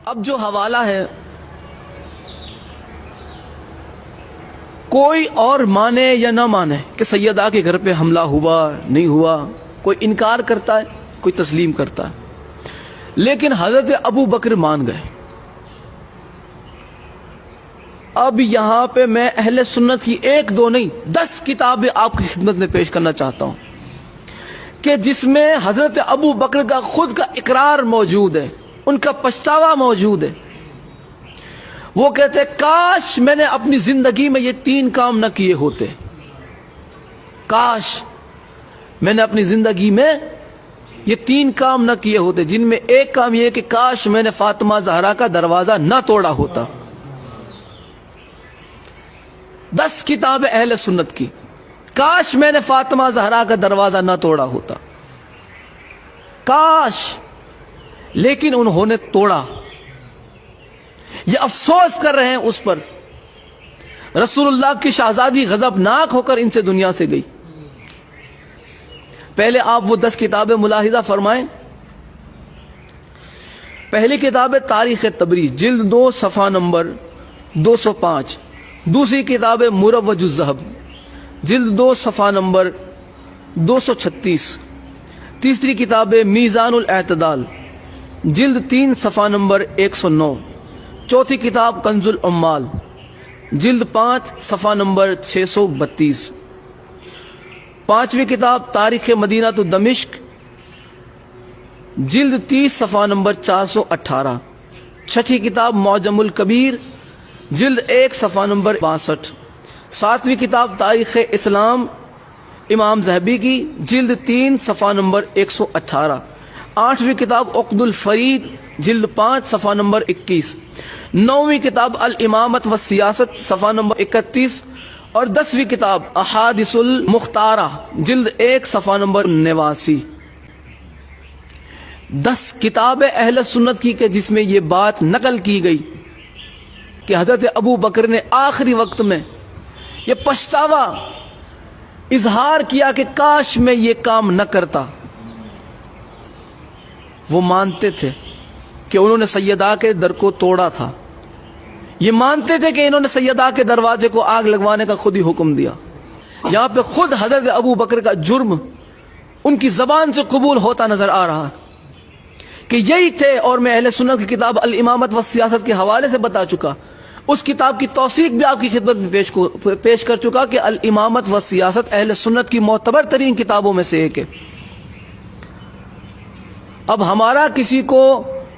اب جو حوالہ ہے کوئی اور مانے یا نہ مانے کہ سیدہ کے گھر پہ حملہ ہوا نہیں ہوا، کوئی انکار کرتا ہے کوئی تسلیم کرتا ہے، لیکن حضرت ابو بکر مان گئے۔ اب یہاں پہ میں اہل سنت کی 1 2 نہیں 10 کتابیں آپ کی خدمت میں پیش کرنا چاہتا ہوں کہ جس میں حضرت ابو بکر کا خود کا اقرار موجود ہے، ان کا پچھتاوا موجود ہے۔ وہ کہتے کاش میں نے اپنی زندگی میں یہ 3 کام نہ کیے ہوتے، کاش میں نے اپنی زندگی میں یہ 3 کام نہ کیے ہوتے، جن میں ایک کام یہ ہے کہ کاش میں نے فاطمہ زہرا کا دروازہ نہ توڑا ہوتا۔ 10 کتابیں اہل سنت کی، کاش میں نے فاطمہ زہرا کا دروازہ نہ توڑا ہوتا، کاش، لیکن انہوں نے توڑا۔ یہ افسوس کر رہے ہیں اس پر۔ رسول اللہ کی شہزادی غضبناک ہو کر ان سے دنیا سے گئی۔ پہلے آپ وہ 10 کتابیں ملاحظہ فرمائیں۔ پہلی کتاب ہے تاریخ تبریز، جلد 2 صفحہ نمبر 205۔ دوسری کتاب ہے مروج الذہب، جلد 2 صفحہ نمبر 236۔ تیسری کتاب ہے میزان الاعتدال، جلد 3 صفحہ نمبر 109۔ چوتھی کتاب کنز العمال، جلد 5 صفحہ نمبر 632۔ پانچویں کتاب تاریخ مدینہ تو دمشق، جلد 30 صفحہ نمبر 418۔ چھٹی کتاب معجم الکبیر، جلد 1 صفحہ نمبر 62۔ ساتویں کتاب تاریخ اسلام امام ذہبی کی، جلد 3 صفحہ نمبر 118۔ آٹھویں کتاب عقد الفرید، جلد 5 صفحہ نمبر 21۔ نویں کتاب الامامت و سیاست، صفحہ نمبر 31۔ اور 10ویں کتاب احادیث المختارہ، جلد 1 صفحہ نمبر 89۔ 10 کتابیں اہل سنت کی کہ جس میں یہ بات نقل کی گئی کہ حضرت ابو بکر نے آخری وقت میں یہ پچھتاوا اظہار کیا کہ کاش میں یہ کام نہ کرتا۔ وہ مانتے تھے کہ انہوں نے سیدہ کے در کو توڑا تھا، یہ مانتے تھے کہ انہوں نے سیدہ کے دروازے کو آگ لگوانے کا خود ہی حکم دیا۔ یہاں پہ خود حضرت ابو بکر کا جرم ان کی زبان سے قبول ہوتا نظر آ رہا کہ یہی تھے۔ اور میں اہل سنت کی کتاب الامامت و سیاست کے حوالے سے بتا چکا، اس کتاب کی توثیق بھی آپ کی خدمت میں پیش کر چکا کہ الامامت و سیاست اہل سنت کی معتبر ترین کتابوں میں سے ایک ہے۔ اب ہمارا کسی کو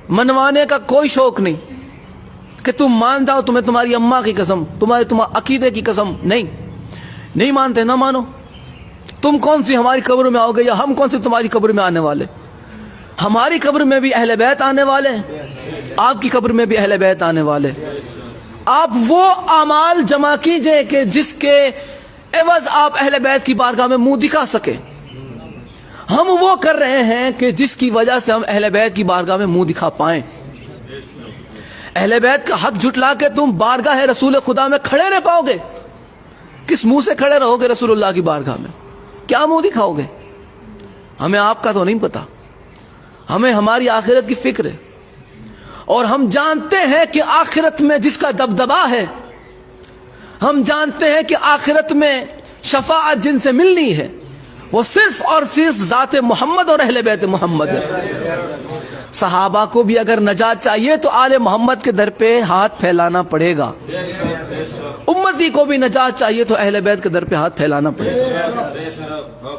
منوانے کا کوئی شوق نہیں کہ تم مان جاؤ، تمہیں تمہاری اماں کی قسم، تمہارے عقیدے کی قسم، نہیں مانتے نہ مانو۔ تم کون سی ہماری قبر میں آؤ گے یا ہم کون سی تمہاری قبر میں آنے والے؟ ہماری قبر میں بھی اہل بیت آنے والے ہیں، آپ کی قبر میں بھی اہل بیت آنے والے۔ آپ وہ اعمال جمع کیجئے کہ جس کے عوض آپ اہل بیت کی بارگاہ میں منہ دکھا سکے۔ ہم وہ کر رہے ہیں کہ جس کی وجہ سے ہم اہل بیت کی بارگاہ میں منہ دکھا پائیں۔ اہل بیت کا حق جھٹلا کے تم بارگاہ رسول خدا میں کھڑے رہ پاؤ گے؟ کس منہ سے کھڑے رہو گے رسول اللہ کی بارگاہ میں؟ کیا منہ دکھاؤ گے؟ ہمیں آپ کا تو نہیں پتا، ہمیں ہماری آخرت کی فکر ہے، اور ہم جانتے ہیں کہ آخرت میں جس کا دبدبا ہے، ہم جانتے ہیں کہ آخرت میں شفاعت جن سے ملنی ہے وہ صرف اور صرف ذات محمد اور اہل بیت محمد ہے۔ صحابہ کو بھی اگر نجات چاہیے تو آل محمد کے در پہ ہاتھ پھیلانا پڑے گا، امتی کو بھی نجات چاہیے تو اہل بیت کے در پہ ہاتھ پھیلانا پڑے گا۔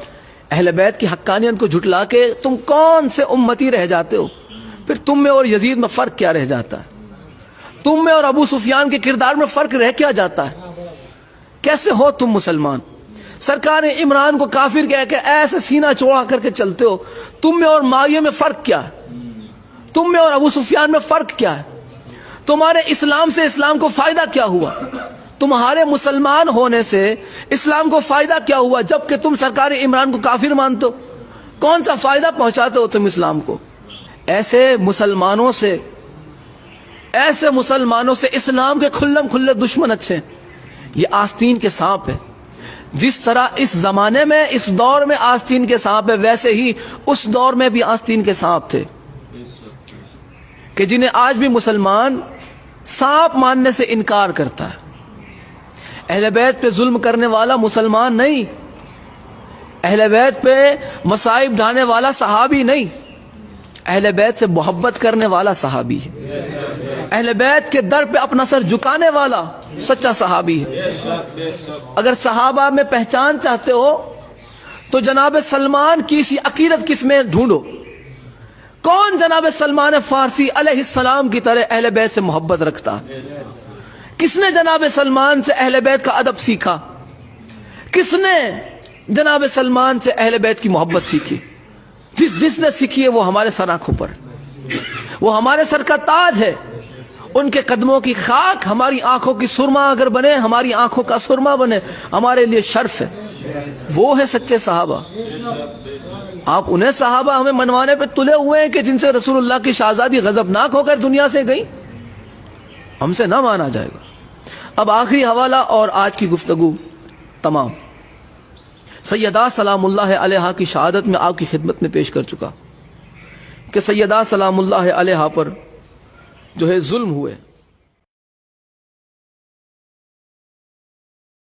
اہل بیت کی حقانیت کو جھٹلا کے تم کون سے امتی رہ جاتے ہو؟ پھر تم میں اور یزید میں فرق کیا رہ جاتا ہے؟ تم میں اور ابو سفیان کے کردار میں فرق رہ کیا جاتا ہے؟ کیسے ہو تم مسلمان؟ سرکار عمران کو کافر کہہ کے ایسے سینہ چوڑا کر کے چلتے ہو۔ تم میں اور معاویہ میں فرق کیا ہے؟ تم میں اور ابو سفیان میں فرق کیا ہے؟ تمہارے اسلام سے اسلام کو فائدہ کیا ہوا؟ تمہارے مسلمان ہونے سے اسلام کو فائدہ کیا ہوا جبکہ تم سرکار عمران کو کافر مانتے ہو؟ کون سا فائدہ پہنچاتے ہو تم اسلام کو؟ ایسے مسلمانوں سے اسلام کے کھلم کھلے دشمن اچھے ہیں۔ یہ آستین کے سانپ ہے۔ جس طرح اس زمانے میں اس دور میں آستین کے سانپ ہے، ویسے ہی اس دور میں بھی آستین کے سانپ تھے۔ کہ جنہیں آج بھی مسلمان سانپ ماننے سے انکار کرتا ہے. اہل بیت پہ ظلم کرنے والا مسلمان نہیں، اہل بیت پہ مصائب ڈھانے والا صحابی نہیں، اہل بیت سے محبت کرنے والا صحابی ہے، اہل بیت کے در پہ اپنا سر جھکانے والا سچا صحابی ہے. اگر صحابہ میں پہچان چاہتے ہو تو جناب سلمان کی اسی عقیدت کس میں ڈھونڈو. کون جناب سلمان فارسی علیہ السلام کی طرح اہل بیت سے محبت رکھتا؟ کس نے جناب سلمان سے اہل بیت کا ادب سیکھا؟ کس نے جناب سلمان سے اہل بیت کی محبت سیکھی؟ جس نے سیکھی ہے وہ ہمارے سر آنکھوں پر، وہ ہمارے سر کا تاج ہے. ان کے قدموں کی خاک ہماری آنکھوں کی سرما اگر بنے، ہماری آنکھوں کا سرما بنے، ہمارے لیے شرف ہے. وہ ہے سچے صحابہ. آپ انہیں صحابہ ہمیں منوانے پہ تلے ہوئے ہیں کہ جن سے رسول اللہ کی شہزادی غضبناک ہو کر دنیا سے گئی، ہم سے نہ مانا جائے گا. اب آخری حوالہ اور آج کی گفتگو تمام سیدہ سلام اللہ علیہا کی شہادت میں آپ کی خدمت میں پیش کر چکا کہ سیدہ سلام اللہ علیہا پر جو ہے ظلم ہوئے.